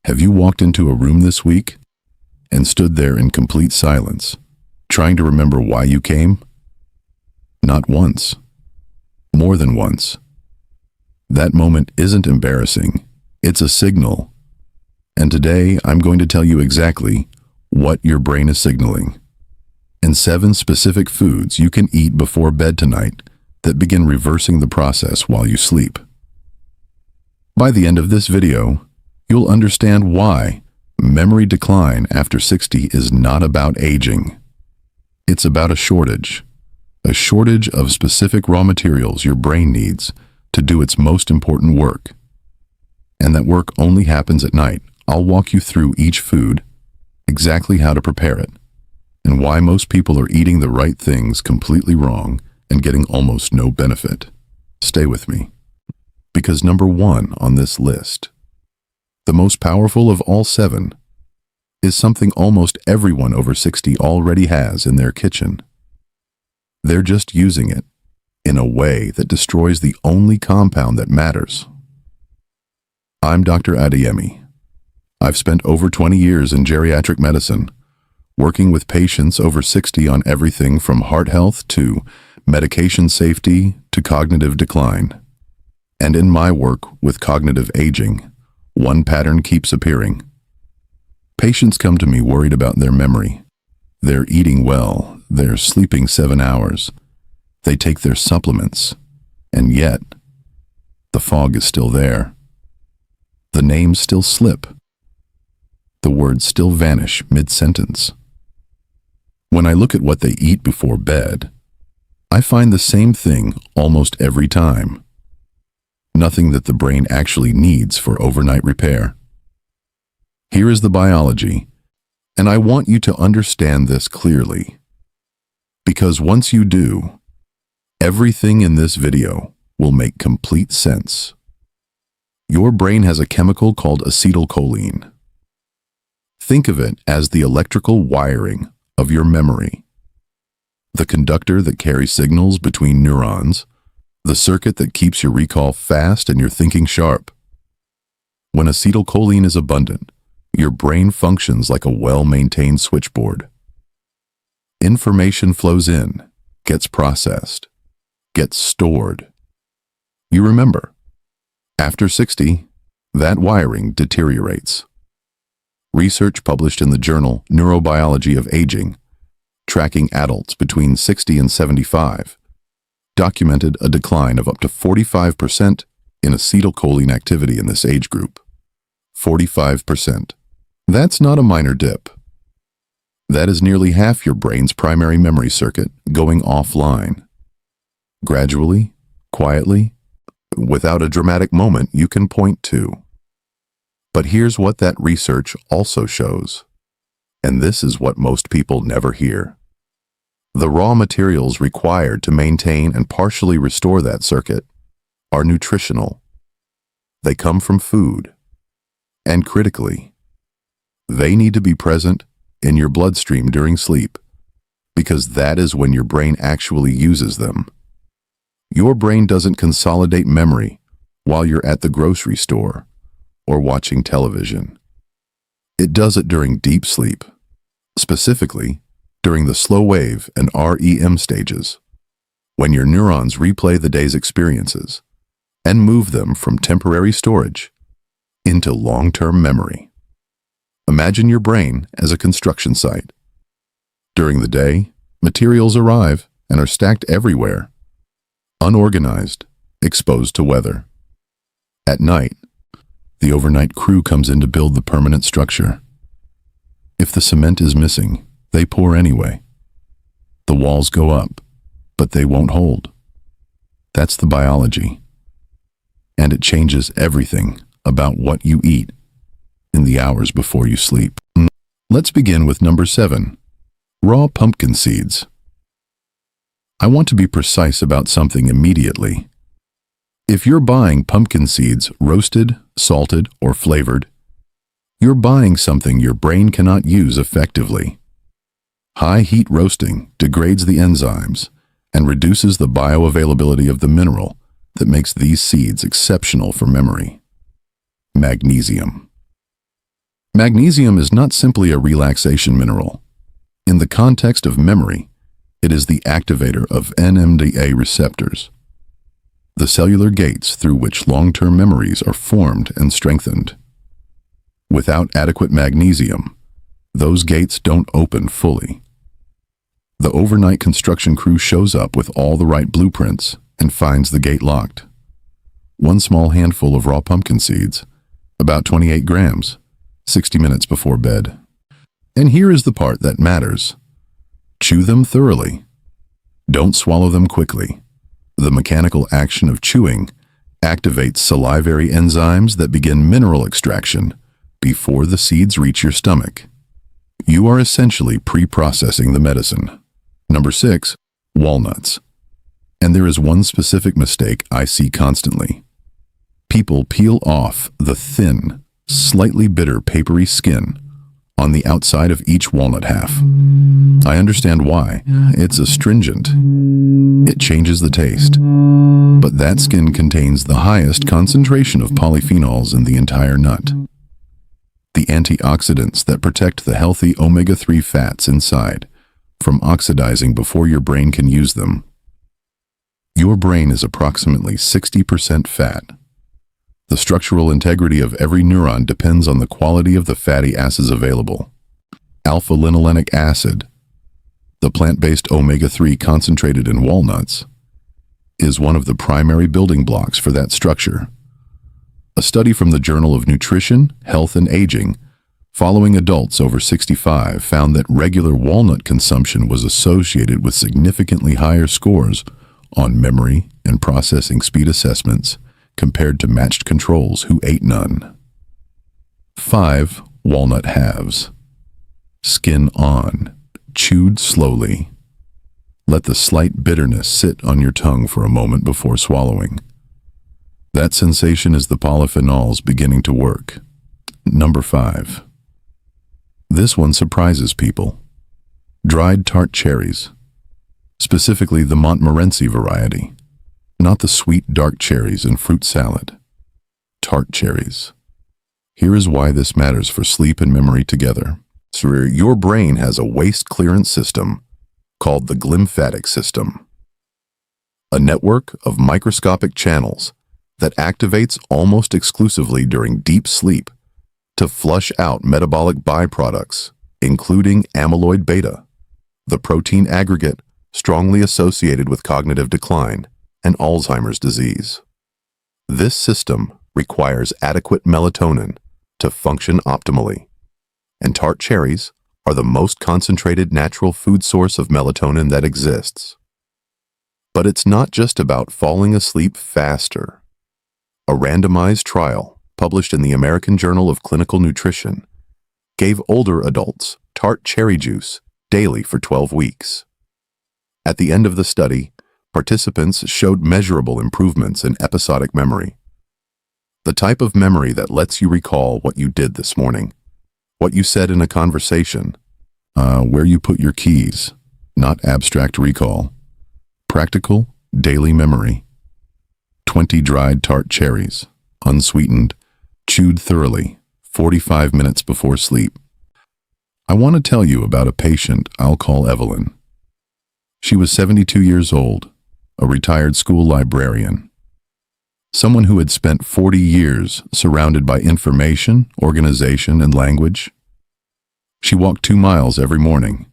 Have you walked into a room this week and stood there in complete silence, trying to remember why you came? Not once. More than once. That moment isn't embarrassing. It's a signal. And today, I'm going to tell you exactly what your brain is signaling, and 7 specific foods you can eat before bed tonight that begin reversing the process while you sleep. By the end of this video, you'll understand why memory decline after 60 is not about aging. It's about a shortage of specific raw materials your brain needs to do its most important work. And that work only happens at night. I'll walk you through each food, exactly how to prepare it, and why most people are eating the right things completely wrong and getting almost no benefit. Stay with me. Because number 1 on this list, the most powerful of all 7, is something almost everyone over 60 already has in their kitchen. They're just using it in a way that destroys the only compound that matters. I'm Dr. Adeyemi. I've spent over 20 years in geriatric medicine, working with patients over 60 on everything from heart health to medication safety to cognitive decline. And in my work with cognitive aging, one pattern keeps appearing. Patients come to me worried about their memory. They're eating well, they're sleeping 7 hours, they take their supplements, and yet, the fog is still there. The names still slip. The words still vanish mid-sentence. When I look at what they eat before bed, I find the same thing almost every time. Nothing that the brain actually needs for overnight repair. Here is the biology, and I want you to understand this clearly. Because once you do, everything in this video will make complete sense. Your brain has a chemical called acetylcholine. Think of it as the electrical wiring of your memory, the conductor that carries signals between neurons, the circuit that keeps your recall fast and your thinking sharp. When acetylcholine is abundant, your brain functions like a well-maintained switchboard. Information flows in, gets processed, gets stored. You remember, after 60, that wiring deteriorates. Research published in the journal Neurobiology of Aging, tracking adults between 60 and 75, documented a decline of up to 45% in acetylcholine activity in this age group. 45%. That's not a minor dip. That is nearly half your brain's primary memory circuit going offline. Gradually, quietly, without a dramatic moment you can point to. But here's what that research also shows, and this is what most people never hear. The raw materials required to maintain and partially restore that circuit are nutritional. They come from food. And critically, they need to be present in your bloodstream during sleep, because that is when your brain actually uses them. Your brain doesn't consolidate memory while you're at the grocery store or watching television. It does it during deep sleep, specifically during the slow wave and REM stages, when your neurons replay the day's experiences and move them from temporary storage into long-term memory. Imagine your brain as a construction site. During the day, materials arrive and are stacked everywhere, unorganized, exposed to weather. At night, the overnight crew comes in to build the permanent structure. If the cement is missing, they pour anyway. The walls go up, but they won't hold. That's the biology. And it changes everything about what you eat in the hours before you sleep. Let's begin with number 7, raw pumpkin seeds. I want to be precise about something immediately. If you're buying pumpkin seeds roasted, salted, or flavored, you're buying something your brain cannot use effectively. High heat roasting degrades the enzymes and reduces the bioavailability of the mineral that makes these seeds exceptional for memory: magnesium. Magnesium is not simply a relaxation mineral. In the context of memory, it is the activator of NMDA receptors, the cellular gates through which long-term memories are formed and strengthened. Without adequate magnesium, those gates don't open fully. The overnight construction crew shows up with all the right blueprints and finds the gate locked. One small handful of raw pumpkin seeds, about 28 grams, 60 minutes before bed. And here is the part that matters. Chew them thoroughly. Don't swallow them quickly. The mechanical action of chewing activates salivary enzymes that begin mineral extraction before the seeds reach your stomach. You are essentially pre-processing the medicine. Number 6, walnuts. And there is one specific mistake I see constantly. People peel off the thin, slightly bitter, papery skin on the outside of each walnut half. I understand why. It's astringent. It changes the taste. But that skin contains the highest concentration of polyphenols in the entire nut. The antioxidants that protect the healthy omega-3 fats inside from oxidizing before your brain can use them. Your brain is approximately 60% fat. The structural integrity of every neuron depends on the quality of the fatty acids available. Alpha-linolenic acid, the plant-based omega-3 concentrated in walnuts, is one of the primary building blocks for that structure. A study from the Journal of Nutrition, Health and Aging, following adults over 65, found that regular walnut consumption was associated with significantly higher scores on memory and processing speed assessments compared to matched controls who ate none. 5 walnut halves. Skin on, chewed slowly. Let the slight bitterness sit on your tongue for a moment before swallowing. That sensation is the polyphenols beginning to work. Number 5. This one surprises people. Dried tart cherries, specifically the Montmorency variety. Not the sweet dark cherries in fruit salad. Tart cherries. Here is why this matters for sleep and memory together. So your brain has a waste clearance system called the glymphatic system. A network of microscopic channels that activates almost exclusively during deep sleep to flush out metabolic byproducts, including amyloid beta, the protein aggregate strongly associated with cognitive decline and Alzheimer's disease. This system requires adequate melatonin to function optimally, and tart cherries are the most concentrated natural food source of melatonin that exists. But it's not just about falling asleep faster. A randomized trial published in the American Journal of Clinical Nutrition gave older adults tart cherry juice daily for 12 weeks. At the end of the study, participants showed measurable improvements in episodic memory. The type of memory that lets you recall what you did this morning, what you said in a conversation, where you put your keys, not abstract recall. Practical, daily memory. 20 dried tart cherries, unsweetened, chewed thoroughly, 45 minutes before sleep. I want to tell you about a patient I'll call Evelyn. She was 72 years old, a retired school librarian, someone who had spent 40 years surrounded by information, organization, and language. She walked 2 miles every morning.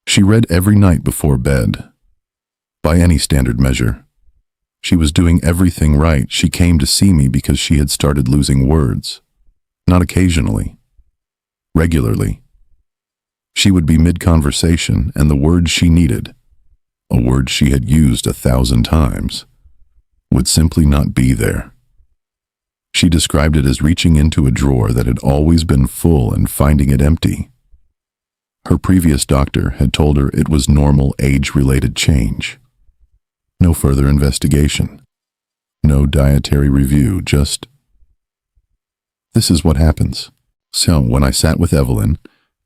She read every night before bed. By any standard measure, she was doing everything right. She came to see me because she had started losing words. Not occasionally, regularly. She would be mid-conversation, and the word she needed, a word she had used 1,000 times, would simply not be there. She described it as reaching into a drawer that had always been full and finding it empty. Her previous doctor had told her it was normal age-related change. No further investigation. No dietary review, just, this is what happens. So when I sat with Evelyn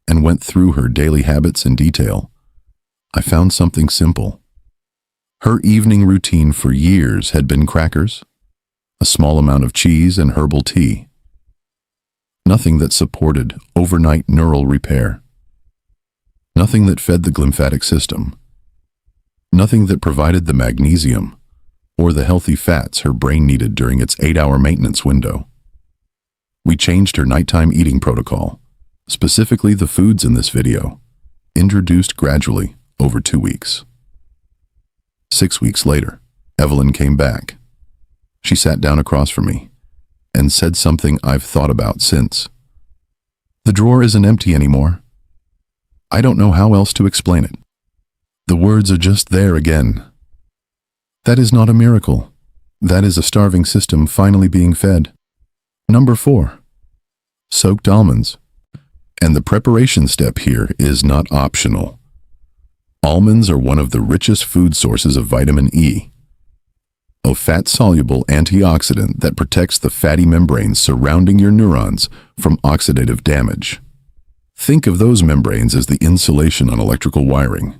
and went through her daily habits in detail, I found something simple. Her evening routine for years had been crackers, a small amount of cheese, and herbal tea. Nothing that supported overnight neural repair. Nothing that fed the glymphatic system. Nothing that provided the magnesium or the healthy fats her brain needed during its 8-hour maintenance window. We changed her nighttime eating protocol, specifically the foods in this video, introduced gradually over 2 weeks. 6 weeks later, Evelyn came back. She sat down across from me and said something I've thought about since. The drawer isn't empty anymore. I don't know how else to explain it. The words are just there again. That is not a miracle. That is a starving system finally being fed. Number 4. Soaked almonds. And the preparation step here is not optional. Almonds are one of the richest food sources of vitamin E, a fat-soluble antioxidant that protects the fatty membranes surrounding your neurons from oxidative damage. Think of those membranes as the insulation on electrical wiring.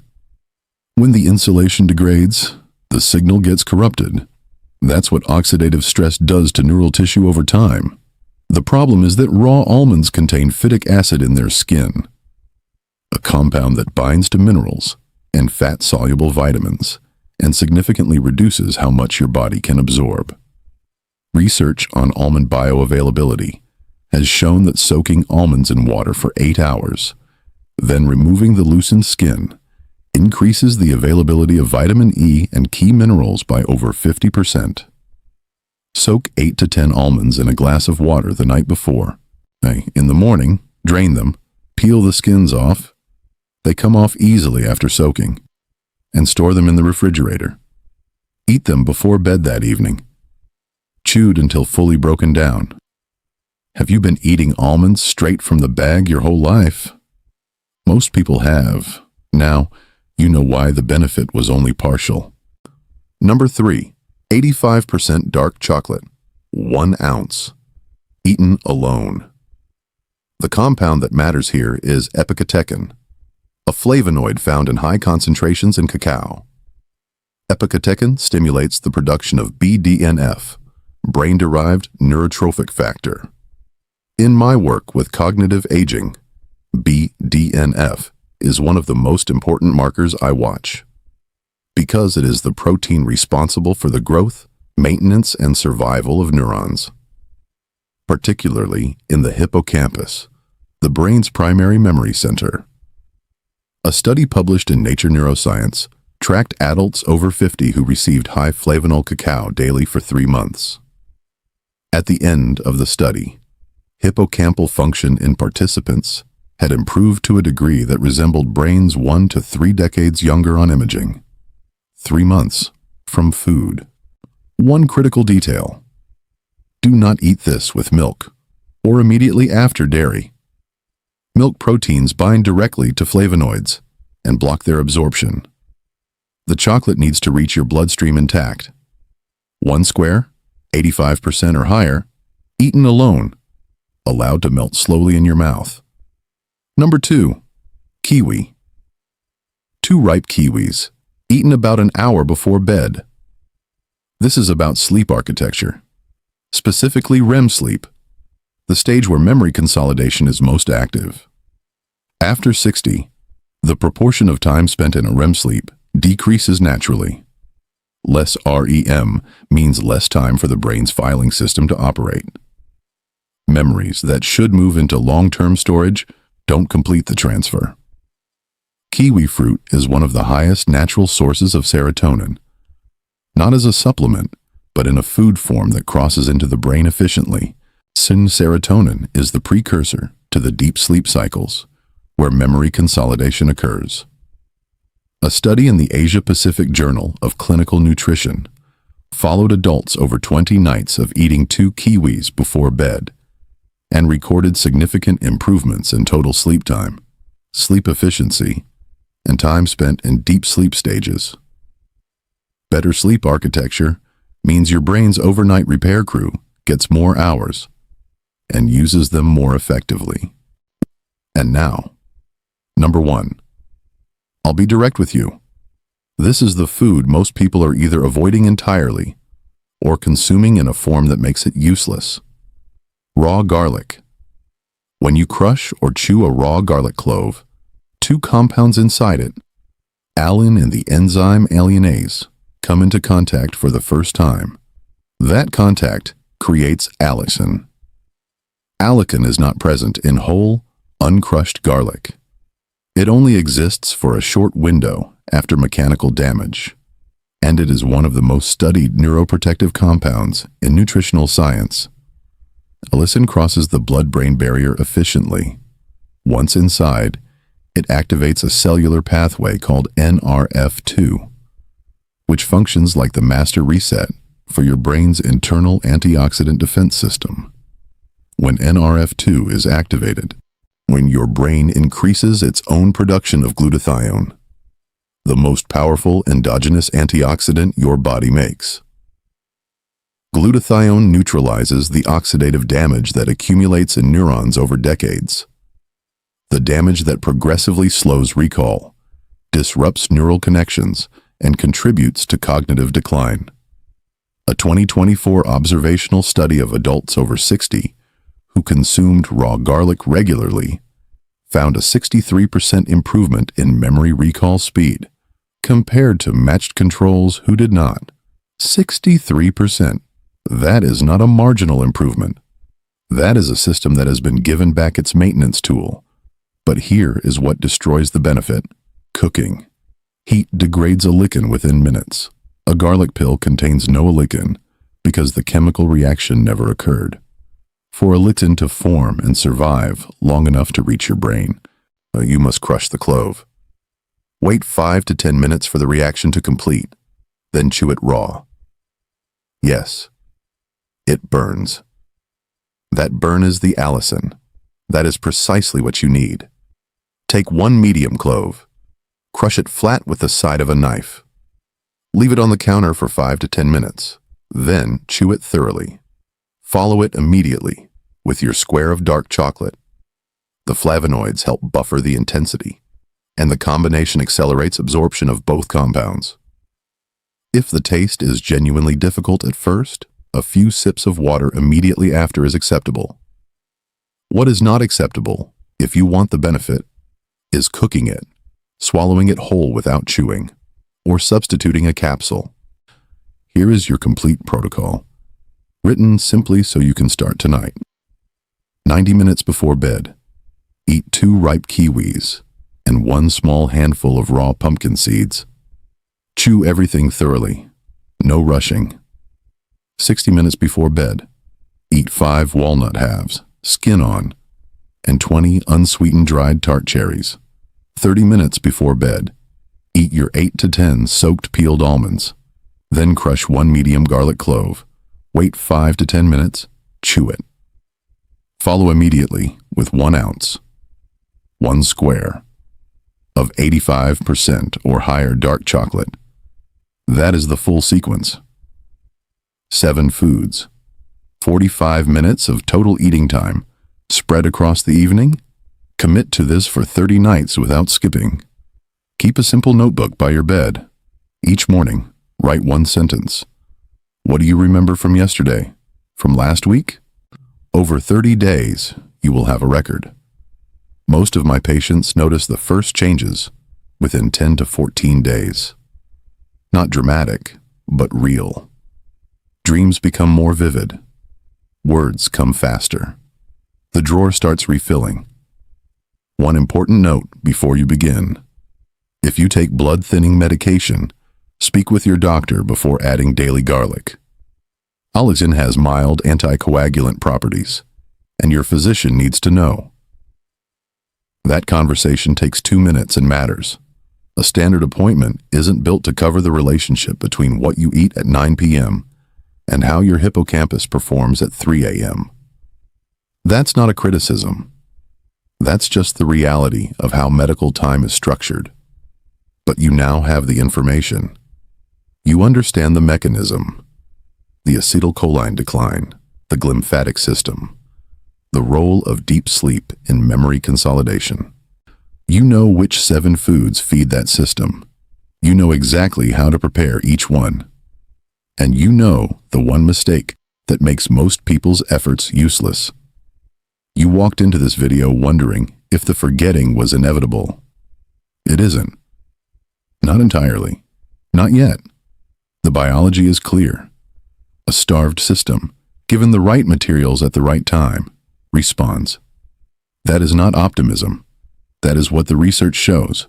When the insulation degrades, the signal gets corrupted. That's what oxidative stress does to neural tissue over time. The problem is that raw almonds contain phytic acid in their skin, a compound that binds to minerals and fat-soluble vitamins and significantly reduces how much your body can absorb. Research on almond bioavailability has shown that soaking almonds in water for 8 hours, then removing the loosened skin, increases the availability of vitamin E and key minerals by over 50%. Soak 8 to 10 almonds in a glass of water the night before. In the morning, drain them, peel the skins off. They come off easily after soaking, and store them in the refrigerator. Eat them before bed that evening, chewed until fully broken down. Have you been eating almonds straight from the bag your whole life? Most people have. Now, you know why the benefit was only partial. Number 3, 85% dark chocolate, 1 ounce, eaten alone. The compound that matters here is epicatechin, a flavonoid found in high concentrations in cacao. Epicatechin stimulates the production of BDNF, brain-derived neurotrophic factor. In my work with cognitive aging, BDNF is one of the most important markers I watch, because it is the protein responsible for the growth, maintenance, and survival of neurons, particularly in the hippocampus, the brain's primary memory center. A study published in Nature Neuroscience tracked adults over 50 who received high flavonol cacao daily for 3 months. At the end of the study, hippocampal function in participants had improved to a degree that resembled brains 1 to 3 decades younger on imaging. 3 months from food. One critical detail: do not eat this with milk or immediately after dairy. Milk proteins bind directly to flavonoids and block their absorption. The chocolate needs to reach your bloodstream intact. 1 square, 85% or higher, eaten alone, allowed to melt slowly in your mouth. Number 2, kiwi. 2 ripe kiwis, eaten about an hour before bed. This is about sleep architecture, specifically REM sleep, the stage where memory consolidation is most active. After 60, the proportion of time spent in a REM sleep decreases naturally. Less REM means less time for the brain's filing system to operate. Memories that should move into long-term storage don't complete the transfer. Kiwi fruit is one of the highest natural sources of serotonin, not as a supplement, but in a food form that crosses into the brain efficiently. Serotonin is the precursor to the deep sleep cycles, where memory consolidation occurs. A study in the Asia-Pacific Journal of Clinical Nutrition followed adults over 20 nights of eating 2 kiwis before bed and recorded significant improvements in total sleep time, sleep efficiency, and time spent in deep sleep stages. Better sleep architecture means your brain's overnight repair crew gets more hours and uses them more effectively. And now, number 1. I'll be direct with you. This is the food most people are either avoiding entirely or consuming in a form that makes it useless. Raw garlic. When you crush or chew a raw garlic clove, two compounds inside it, allicin and the enzyme alliinase, come into contact for the first time. That contact creates allicin. Allicin is not present in whole, uncrushed garlic. It only exists for a short window after mechanical damage, and it is one of the most studied neuroprotective compounds in nutritional science. Allicin crosses the blood-brain barrier efficiently. Once inside, it activates a cellular pathway called NRF2, which functions like the master reset for your brain's internal antioxidant defense system. When NRF2 is activated, when your brain increases its own production of glutathione, the most powerful endogenous antioxidant your body makes. Glutathione neutralizes the oxidative damage that accumulates in neurons over decades. The damage that progressively slows recall, disrupts neural connections, and contributes to cognitive decline. A 2024 observational study of adults over 60 who consumed raw garlic regularly found a 63% improvement in memory recall speed compared to matched controls who did not. 63%. That is not a marginal improvement. That is a system that has been given back its maintenance tool. But here is what destroys the benefit: cooking. Heat degrades allicin within minutes. A garlic pill contains no allicin because the chemical reaction never occurred. For allicin to form and survive long enough to reach your brain, you must crush the clove. Wait 5 to 10 minutes for the reaction to complete, then chew it raw. Yes, it burns. That burn is the allicin. That is precisely what you need. Take one medium clove. Crush it flat with the side of a knife. Leave it on the counter for 5 to 10 minutes. Then chew it thoroughly. Follow it immediately with your square of dark chocolate. The flavonoids help buffer the intensity, and the combination accelerates absorption of both compounds. If the taste is genuinely difficult at first, a few sips of water immediately after is acceptable. What is not acceptable, if you want the benefit, is cooking it, swallowing it whole without chewing, or substituting a capsule. Here is your complete protocol, written simply so you can start tonight. 90 minutes before bed, eat 2 ripe kiwis and 1 small handful of raw pumpkin seeds. Chew everything thoroughly, no rushing. 60 minutes before bed, eat 5 walnut halves, skin on, and 20 unsweetened dried tart cherries. 30 minutes before bed, eat your 8 to 10 soaked peeled almonds. Then crush 1 medium garlic clove. Wait 5 to 10 minutes, chew it. Follow immediately with 1 ounce, 1 square, of 85% or higher dark chocolate. That is the full sequence. 7 foods, 45 minutes of total eating time, spread across the evening. Commit to this for 30 nights without skipping. Keep a simple notebook by your bed. Each morning, write 1 sentence. What do you remember from yesterday? From last week? Over 30 days, you will have a record. Most of my patients notice the first changes within 10 to 14 days. Not dramatic, but real. Dreams become more vivid. Words come faster. The drawer starts refilling. One important note before you begin. If you take blood-thinning medication, speak with your doctor before adding daily garlic. Allicin has mild anticoagulant properties, and your physician needs to know. That conversation takes 2 minutes and matters. A standard appointment isn't built to cover the relationship between what you eat at 9 p.m. and how your hippocampus performs at 3 a.m. That's not a criticism. That's just the reality of how medical time is structured. But you now have the information. You understand the mechanism, the acetylcholine decline, the glymphatic system, the role of deep sleep in memory consolidation. You know which 7 foods feed that system. You know exactly how to prepare each one. And you know the one mistake that makes most people's efforts useless. You walked into this video wondering if the forgetting was inevitable. It isn't. Not entirely. Not yet. The biology is clear. A starved system, given the right materials at the right time, responds. That is not optimism. That is what the research shows.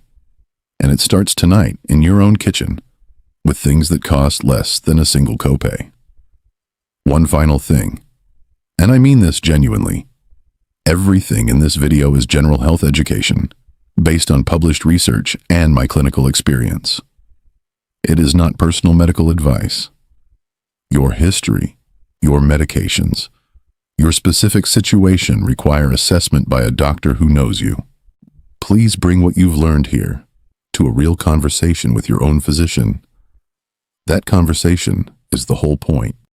And it starts tonight in your own kitchen, with things that cost less than a single copay. One final thing, and I mean this genuinely. Everything in this video is general health education, based on published research and my clinical experience. It is not personal medical advice. Your history, your medications, your specific situation require assessment by a doctor who knows you. Please bring what you've learned here to a real conversation with your own physician. That conversation is the whole point.